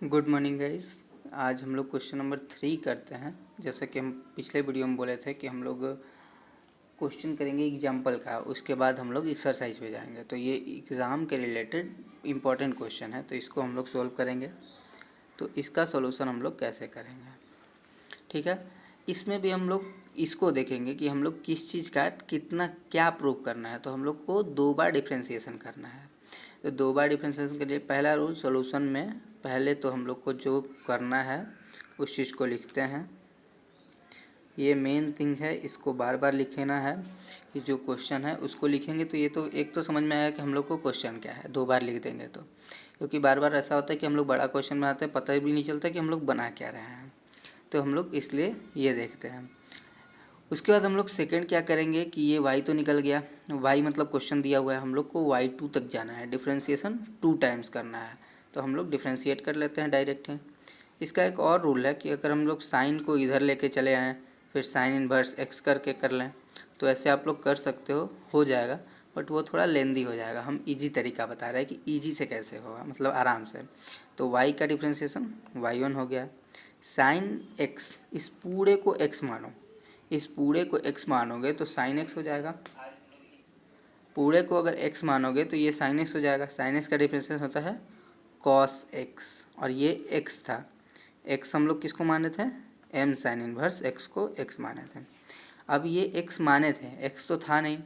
Good morning guys. आज हम लोग क्वेश्चन नंबर 3 करते हैं। जैसा कि हम पिछले वीडियो में बोले थे कि हम लोग क्वेश्चन करेंगे एग्जाम्पल का, उसके बाद हम लोग एक्सरसाइज पे जाएंगे। तो ये एग्ज़ाम के रिलेटेड इम्पॉर्टेंट क्वेश्चन है, तो इसको हम लोग सोल्व करेंगे। तो इसका सॉल्यूशन हम लोग कैसे करेंगे, ठीक है। इसमें भी हम लोग इसको देखेंगे कि हम लोग किस चीज़ का कितना क्या प्रूव करना है। तो हम लोग को 2 बार डिफ्रेंशिएशन करना है। तो 2 बार डिफ्रेंशिएशन के लिए पहला रूल सॉल्यूशन में पहले तो हम लोग को जो करना है उस चीज़ को लिखते हैं। ये मेन थिंग है, इसको बार बार लिखना है कि जो क्वेश्चन है उसको लिखेंगे। तो ये तो एक तो समझ में आया कि हम लोग को क्वेश्चन क्या है, 2 बार लिख देंगे तो, क्योंकि बार बार ऐसा होता है कि हम लोग बड़ा क्वेश्चन बनाते हैं, पता भी नहीं चलता कि हम लोग बना क्या रहे हैं। तो हम लोग इसलिए ये देखते हैं। उसके बाद हम लोग सेकंड क्या करेंगे कि ये y तो निकल गया, y मतलब क्वेश्चन दिया हुआ है, हम लोग को y2 तक जाना है, डिफ्रेंशिएशन 2 टाइम्स करना है। तो हम लोग डिफ्रेंशिएट कर लेते हैं डायरेक्ट ही। इसका एक और रूल है कि अगर हम लोग साइन को इधर लेके चले आएँ फिर साइन इन्वर्स x करके कर लें, तो ऐसे आप लोग कर सकते हो जाएगा, बट वो थोड़ा लेंदी हो जाएगा। हम इजी तरीका बता रहे हैं कि इजी से कैसे होगा, मतलब आराम से। तो y का डिफ्रेंशिएशन y1 हो गया। साइन x, इस पूरे को x मानो, इस पूरे को x मानोगे तो साइन x हो जाएगा। पूरे को अगर x मानोगे तो ये साइन x हो जाएगा। साइन x का डिफरेंशिएशन होता है कॉस x, और ये x था। x हम लोग किसको माने थे, m साइन इन्वर्स x को x माने थे। अब ये x माने थे, x तो था नहीं,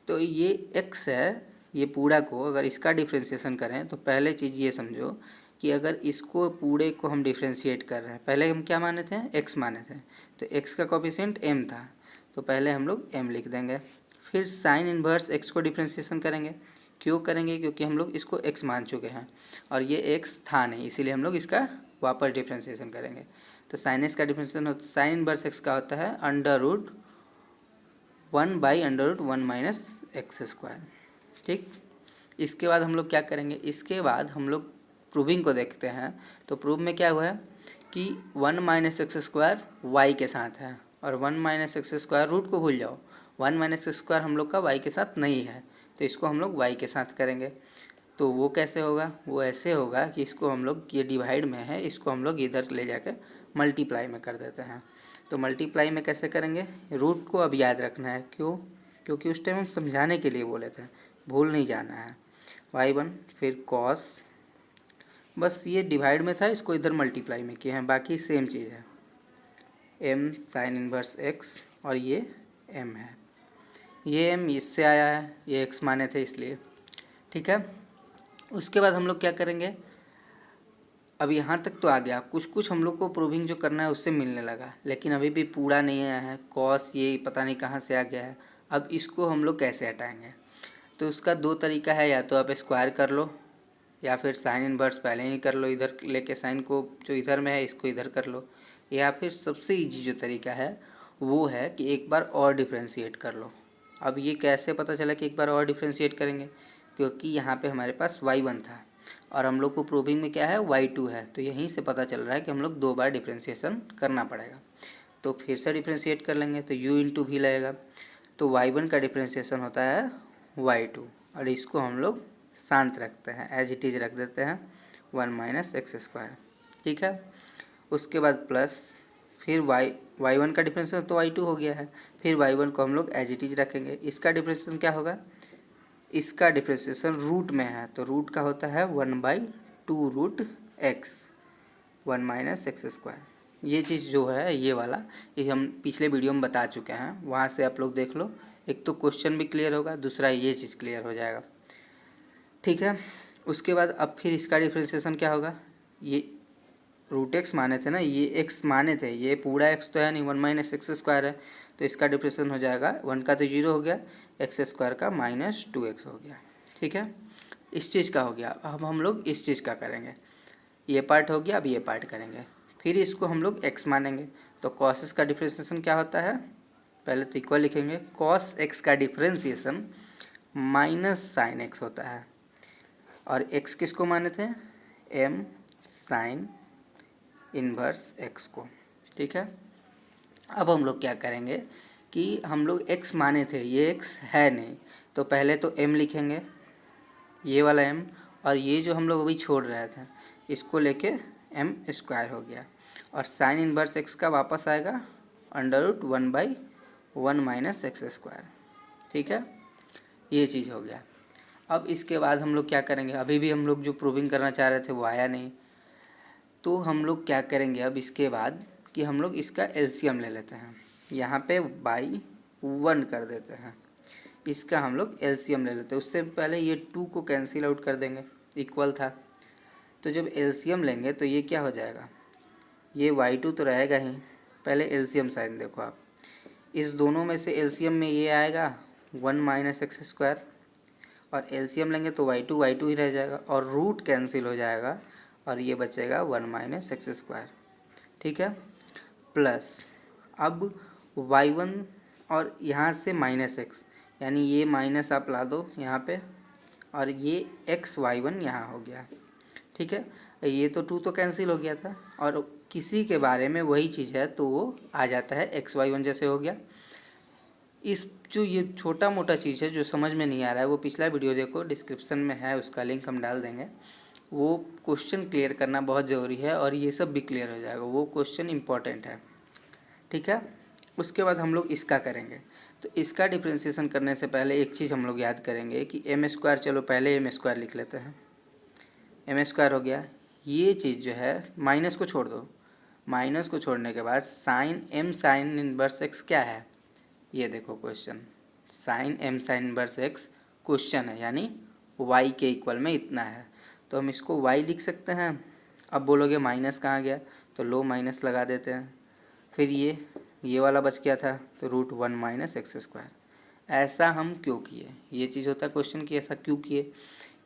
तो ये x है, ये पूरा को अगर इसका डिफ्रेंशिएशन करें तो पहले चीज़ ये समझो कि अगर इसको पूरे को हम डिफ्रेंशिएट कर रहे हैं, पहले हम क्या माने थे, x माने थे, तो x का कोफिशिएंट m था, तो पहले हम लोग m लिख देंगे। फिर साइन इन्वर्स x को डिफ्रेंशिएशन करेंगे। क्यों करेंगे, क्योंकि हम लोग इसको x मान चुके हैं और ये x था नहीं, इसीलिए हम लोग इसका वापस डिफ्रेंशिएशन करेंगे। तो साइन x का डिफ्रेंशिएशन साइन इन्वर्स x का होता है √1/√1 माइनस एक्स स्क्वायर, ठीक। इसके बाद हम लोग क्या करेंगे, इसके बाद हम लोग प्रूविंग को देखते हैं। तो प्रूव में क्या हुआ है कि 1 माइनस एक्स स्क्वायर वाई के साथ है, और 1 माइनस एक्स स्क्वायर रूट को भूल जाओ, 1 माइनस एक्स स्क्वायर हम लोग का वाई के साथ नहीं है, तो इसको हम लोग वाई के साथ करेंगे। तो वो कैसे होगा, वो ऐसे होगा कि इसको हम लोग, ये डिवाइड में है, इसको हम लोग इधर ले जाकर मल्टीप्लाई में कर देते हैं। तो मल्टीप्लाई में कैसे करेंगे, रूट को अब याद रखना है। क्यों, क्योंकि उस टाइम हम समझाने के लिए बोले थे, भूल नहीं जाना है। y1 फिर कॉस, बस ये डिवाइड में था, इसको इधर मल्टीप्लाई में किए हैं, बाकी सेम चीज़ है। m साइन इन्वर्स x, और ये m है, ये m इससे आया है, ये x माने थे इसलिए, ठीक है। उसके बाद हम लोग क्या करेंगे, अब यहाँ तक तो आ गया, कुछ कुछ हम लोग को प्रूविंग जो करना है उससे मिलने लगा, लेकिन अभी भी पूरा नहीं आया है। कॉस ये पता नहीं कहाँ से आ गया है, अब इसको हम लोग कैसे हटाएंगे। तो उसका 2 तरीका है, या तो आप स्क्वायर कर लो, या फिर साइन इन्वर्स पहले ही कर लो, इधर लेके साइन को जो इधर में है इसको इधर कर लो, या फिर सबसे इजी जो तरीका है वो है कि एक बार और डिफ्रेंशिएट कर लो। अब ये कैसे पता चला कि एक बार और डिफ्रेंशिएट करेंगे, क्योंकि यहाँ पे हमारे पास y1 था और हम लोग को प्रूविंग में क्या है y2 है, तो यहीं से पता चल रहा है कि हम लोग 2 बार डिफ्रेंशिएशन करना पड़ेगा। तो फिर से डिफ्रेंशिएट कर लेंगे, तो u इंटू भी लगेगा, तो y1 का डिफ्रेंशिएशन होता है y2, और इसको हम लोग शांत रखते हैं, एज इट इज़ रख देते हैं 1 माइनस एक्स स्क्वायर, ठीक है। उसके बाद प्लस, फिर y1 का डिफ्रेंशिएशन तो y2 हो गया है, फिर y1 को हम लोग एज इट इज़ रखेंगे। इसका डिफ्रेंशिएशन क्या होगा, इसका डिफ्रेंशिएशन रूट में है, तो रूट का होता है 1/2√x, 1 माइनस एक्स स्क्वायर। ये चीज़ जो है ये वाला, ये हम पिछले वीडियो में बता चुके हैं, वहाँ से आप लोग देख लो। एक तो क्वेश्चन भी क्लियर होगा, दूसरा ये चीज़ क्लियर हो जाएगा, ठीक है। उसके बाद अब फिर इसका डिफ्रेंशिएशन क्या होगा, ये √x माने थे ना, ये x माने थे, ये पूरा x तो है नहीं, 1 माइनस एक्स स्क्वायर है, तो इसका डिफ्रेंशिएशन हो जाएगा 1 का तो 0 हो गया, एक्स स्क्वायर का -2x हो गया, ठीक है। इस चीज़ का हो गया। अब हम लोग इस चीज़ का करेंगे, ये पार्ट हो गया, अब ये पार्ट करेंगे। फिर इसको हम लोग x मानेंगे, तो cos x का डिफ्रेंशिएशन क्या होता है, पहले तो इक्वल लिखेंगे, cos x का डिफ्रेंशिएशन माइनस साइन x होता है, और x किसको माने थे, m साइन इन्वर्स x को, ठीक है। अब हम लोग क्या करेंगे कि हम लोग x माने थे, ये x है नहीं, तो पहले तो m लिखेंगे, ये वाला m, और ये जो हम लोग अभी छोड़ रहे थे इसको लेके एम स्क्वायर हो गया, और साइन इनवर्स एक्स का वापस आएगा √1/1 माइनस एक्स स्क्वायर। ठीक है, ये चीज़ हो गया। अब इसके बाद हम लोग क्या करेंगे, अभी भी हम लोग जो प्रूविंग करना चाह रहे थे वो आया नहीं, तो हम लोग क्या करेंगे अब इसके बाद कि हम लोग इसका एलसीएम ले लेते हैं। यहाँ पे y1 कर देते हैं, इसका हम लोग एलसीएम ले लेते हैं। उससे पहले ये 2 को कैंसिल आउट कर देंगे, इक्वल था। तो जब एलसीएम लेंगे तो ये क्या हो जाएगा, ये y2 तो रहेगा ही। पहले एलसीएम साइन देखो आप, इस दोनों में से एलसीएम में ये आएगा 1 माइनस एक्स स्क्वायर, और एलसीएम लेंगे तो y2 ही रह जाएगा, और रूट कैंसिल हो जाएगा और ये बचेगा 1 माइनस एक्स स्क्वायर। ठीक है, प्लस अब y1 और यहाँ से माइनस एक्स, यानी ये माइनस आप ला दो यहाँ पे, और ये एक्स y1 यहाँ हो गया। ठीक है, ये तो 2 तो कैंसिल हो गया था, और किसी के बारे में वही चीज़ है तो वो आ जाता है एक्स y1 जैसे हो गया। इस जो ये छोटा मोटा चीज़ है जो समझ में नहीं आ रहा है, वो पिछला वीडियो देखो, डिस्क्रिप्शन में है, उसका लिंक हम डाल देंगे। वो क्वेश्चन क्लियर करना बहुत ज़रूरी है, और ये सब भी क्लियर हो जाएगा, वो क्वेश्चन इंपॉर्टेंट है। ठीक है, उसके बाद हम लोग इसका करेंगे। तो इसका डिफ्रेंशिएशन करने से पहले एक चीज़ हम लोग याद करेंगे कि एम स्क्वायर, चलो पहले एम स्क्वायर लिख लेते हैं। एम स्क्वायर हो गया, ये चीज़ जो है माइनस को छोड़ दो, माइनस को छोड़ने के बाद sine m sine inverse x क्या है, ये देखो question, sine m sine inverse x question है, यानी y के इक्वल में इतना है, तो हम इसको y लिख सकते हैं। अब बोलोगे माइनस कहाँ गया, तो लो माइनस लगा देते हैं, फिर ये वाला बच गया था, तो √1 माइनस एक्स स्क्वायर। ऐसा हम क्यों किए, ये चीज़ होता है क्वेश्चन की, ऐसा क्यों किए,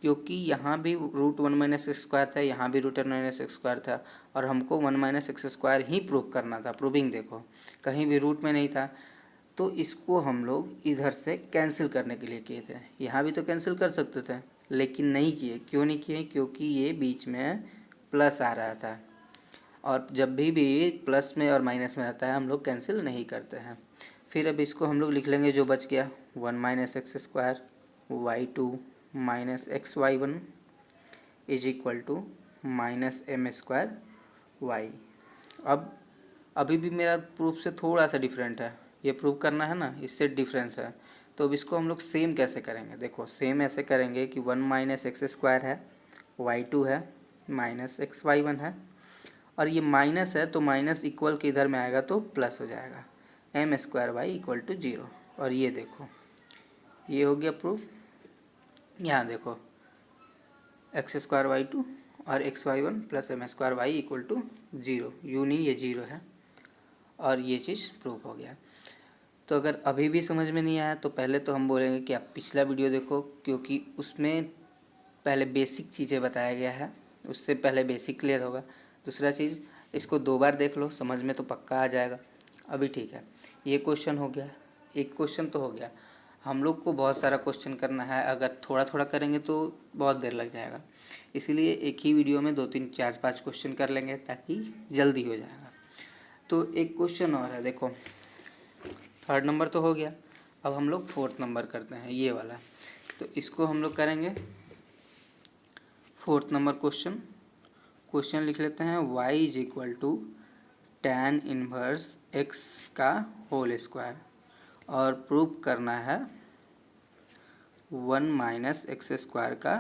क्योंकि यहाँ भी √1 माइनस एक्स स्क्वायर था, यहाँ भी √1 माइनस एक्स स्क्वायर था, और हमको 1 माइनस एक्स स्क्वायर ही प्रूव करना था। प्रूविंग देखो कहीं भी रूट में नहीं था, तो इसको हम लोग इधर से कैंसिल करने के लिए किए थे। यहाँ भी तो कैंसिल कर सकते थे, लेकिन नहीं किए। क्यों नहीं किए, क्योंकि ये बीच में प्लस आ रहा था, और जब भी प्लस में और माइनस में रहता है हम लोग कैंसिल नहीं करते हैं। फिर अब इसको हम लोग लिख लेंगे, जो बच गया 1 minus x square y2 minus x y1 is equal to minus m square y. अब अभी भी मेरा प्रूफ से थोड़ा सा डिफरेंट है, ये प्रूव करना है ना, इससे डिफरेंस है। तो अब इसको हम लोग सेम कैसे करेंगे, देखो सेम ऐसे करेंगे कि 1 माइनस एक्स स्क्वायर है, y2 है, माइनस एक्स y1 है, और ये माइनस है तो माइनस इक्वल के इधर में आएगा तो प्लस हो जाएगा, m square y equal to 0। और ये देखो ये हो गया प्रूफ। यहाँ देखो एक्स स्क्वायर y2 और x y1 plus m square y equal to 0, यूँ नहीं, ये 0 है, और ये चीज़ प्रूफ हो गया। तो अगर अभी भी समझ में नहीं आया तो पहले तो हम बोलेंगे कि आप पिछला वीडियो देखो, क्योंकि उसमें पहले बेसिक चीज़ें बताया गया है, उससे पहले बेसिक क्लियर होगा। दूसरा चीज़, इसको 2 बार देख लो, समझ में तो पक्का आ जाएगा। अभी ठीक है, ये क्वेश्चन हो गया, एक क्वेश्चन तो हो गया। हम लोग को बहुत सारा क्वेश्चन करना है, अगर थोड़ा थोड़ा करेंगे तो बहुत देर लग जाएगा, इसीलिए एक ही वीडियो में 2 3 4 5 क्वेश्चन कर लेंगे ताकि जल्दी हो जाएगा। तो एक क्वेश्चन और है, देखो 3rd नंबर तो हो गया, अब हम लोग 4th नंबर करते हैं, ये वाला। तो इसको हम लोग करेंगे 4th नंबर क्वेश्चन लिख लेते हैं, y is equal to tan inverse x का होल स्क्वायर, और प्रूव करना है 1 माइनस एक्स स्क्वायर का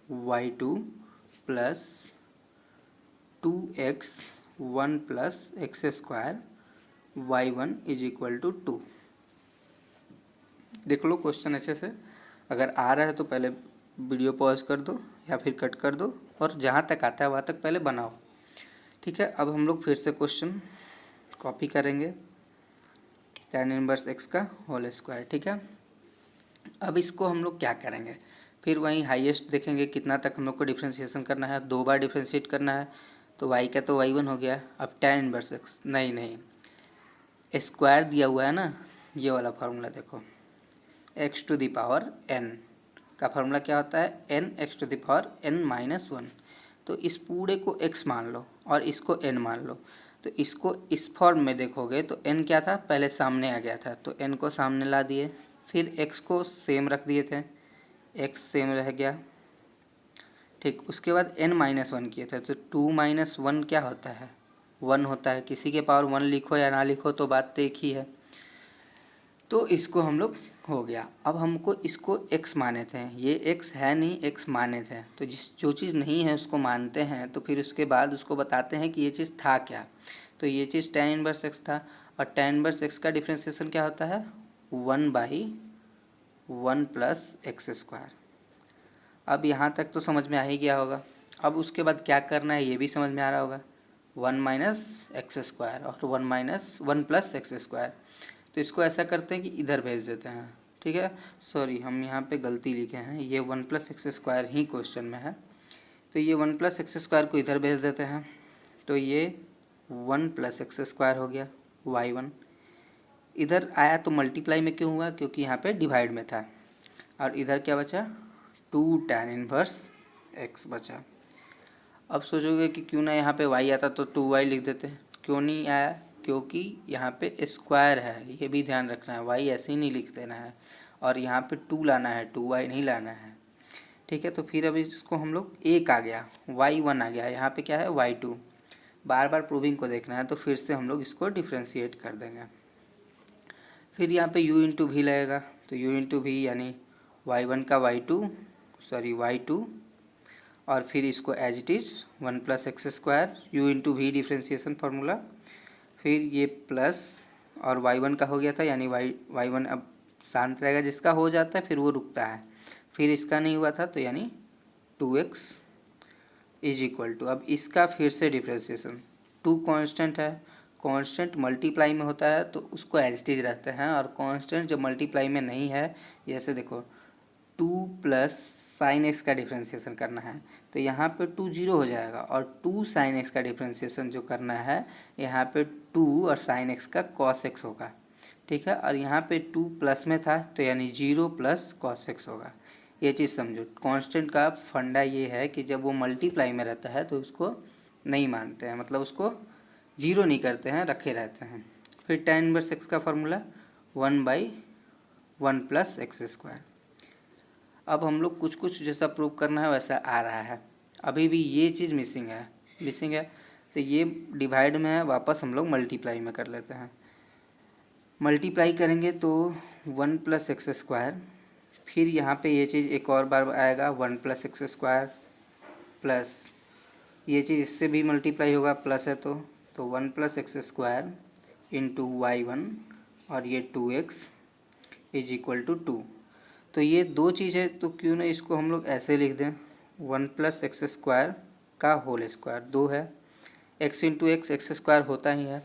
y2 plus 2x 1 plus x square y1 is equal to 2। देख लो क्वेश्चन अच्छे से, अगर आ रहा है तो पहले वीडियो पॉज कर दो या फिर कट कर दो, और जहाँ तक आता है वहाँ तक पहले बनाओ। ठीक है, अब हम लोग फिर से क्वेश्चन कॉपी करेंगे, tan इनवर्स x का होल स्क्वायर। ठीक है, अब इसको हम लोग क्या करेंगे, फिर वहीं हाईएस्ट देखेंगे कितना तक हम लोग को डिफ्रेंशिएशन करना है, 2 बार डिफ्रेंशिएट करना है, तो y का तो y1 हो गया। अब tan इनवर्स x, नहीं स्क्वायर दिया हुआ है ना, ये वाला फार्मूला देखो, x to the power n का फार्मूला क्या होता है, n x to the power n minus 1। तो इस पूरे को x मान लो और इसको n मान लो, तो इसको इस फॉर्म में देखोगे तो n क्या था, पहले सामने आ गया था, तो n को सामने ला दिए, फिर x को सेम रख दिए थे, x सेम रह गया। ठीक, उसके बाद n-1 किए थे, तो 2 - 1 क्या होता है, 1 होता है। किसी के पावर 1 लिखो या ना लिखो तो बात तो एक ही है। तो इसको हम लोग हो गया। अब हमको इसको x माने थे, ये x है नहीं, x माने थे, तो जो चीज़ नहीं है उसको मानते हैं, तो फिर उसके बाद उसको बताते हैं कि ये चीज़ था क्या। तो ये चीज़ tan इनवर्स x था, और tan इनवर्स x का डिफ्रेंशिएशन क्या होता है, 1/1 + x²। अब यहाँ तक तो समझ में आ ही गया होगा। अब उसके बाद क्या करना है ये भी समझ में आ रहा होगा, 1 - x² और 1 + x²। तो इसको ऐसा करते हैं कि इधर भेज देते हैं, ठीक है। सॉरी, हम यहाँ पे गलती लिखे हैं, ये 1 + x² ही क्वेश्चन में है। तो ये 1 + x² को इधर भेज देते हैं, तो ये 1 + x² हो गया y1। इधर आया तो मल्टीप्लाई में क्यों हुआ, क्योंकि यहाँ पे डिवाइड में था। और इधर क्या बचा, 2 tan इनवर्स x बचा। अब सोचोगे कि क्यों ना यहाँ पे y आता तो 2y लिख देते, क्यों नहीं आया, क्योंकि यहाँ पे स्क्वायर है, ये भी ध्यान रखना है, y ऐसे ही नहीं लिख देना है, और यहाँ पे 2 लाना है, 2y नहीं लाना है, ठीक है। तो फिर अभी इसको हम लोग 1 आ गया, y1 आ गया, यहाँ पे क्या है y2, बार बार प्रूविंग को देखना है, तो फिर से हम लोग इसको डिफ्रेंशिएट कर देंगे। फिर यहाँ पे u × v लगेगा, तो u × v यानी y1 का y2 और फिर इसको as it is 1 + x² u × v differentiation formula, फिर ये प्लस और y1 का हो गया था, यानी y1 अब शांत रहेगा, जिसका हो जाता है फिर वो रुकता है, फिर इसका नहीं हुआ था, तो यानी 2x = अब इसका फिर से डिफ्रेंशिएशन, 2 कांस्टेंट है, कांस्टेंट मल्टीप्लाई में होता है तो उसको एज इट इज रहते हैं, और कांस्टेंट जब मल्टीप्लाई में नहीं है, जैसे देखो 2 + sin x का डिफ्रेंशिएशन करना है, तो यहाँ पे 2 0 हो जाएगा, और 2 sin x का डिफ्रेंशिएशन जो करना है, यहाँ पे 2 और sin x का cos x होगा, ठीक है। और यहाँ पे 2 प्लस में था, तो यानी 0 + cos x होगा। ये चीज़ समझो, कांस्टेंट का फंडा ये है कि जब वो मल्टीप्लाई में रहता है तो उसको नहीं मानते हैं, मतलब उसको जीरो नहीं करते हैं, रखे रहते हैं। फिर tan इनवर्स x का फार्मूला 1/1 + x²। अब हम लोग कुछ कुछ जैसा प्रूव करना है वैसा आ रहा है, अभी भी ये चीज़ मिसिंग है, तो ये डिवाइड में है, वापस हम लोग मल्टीप्लाई में कर लेते हैं। मल्टीप्लाई करेंगे तो 1 + x², फिर यहाँ पे ये चीज़ एक और बार आएगा 1 + x² प्लस ये चीज़ इससे भी मल्टीप्लाई होगा, प्लस है तो 1 + x² × y1 और ये 2x = 2। तो ये दो चीज़ है, तो क्यों ना इसको हम लोग ऐसे लिख दें, 1 + x² का होल स्क्वायर, 2 है, x × x² होता ही है,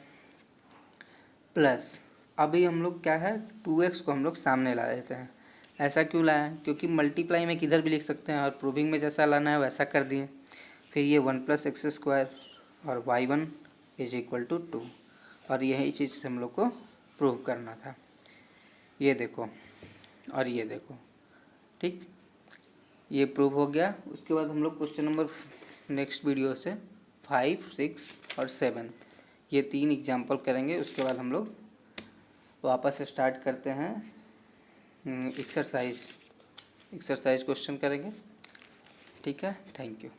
प्लस अभी हम लोग क्या है 2x को हम लोग सामने ला देते हैं। ऐसा क्यों लाया है, क्योंकि मल्टीप्लाई में किधर भी लिख सकते हैं, और प्रूविंग में जैसा लाना है वैसा कर दिए। फिर ये 1 + x² और y1 = 2, और यही चीज़ हम लोग को प्रूव करना था। ये देखो और ये देखो, ठीक, ये प्रूव हो गया। उसके बाद हम लोग क्वेश्चन नंबर नेक्स्ट वीडियो से 5, 6 और 7 ये 3 एग्जाम्पल करेंगे। उसके बाद हम लोग वापस स्टार्ट करते हैं एक्सरसाइज क्वेश्चन करेंगे, ठीक है। Thank you.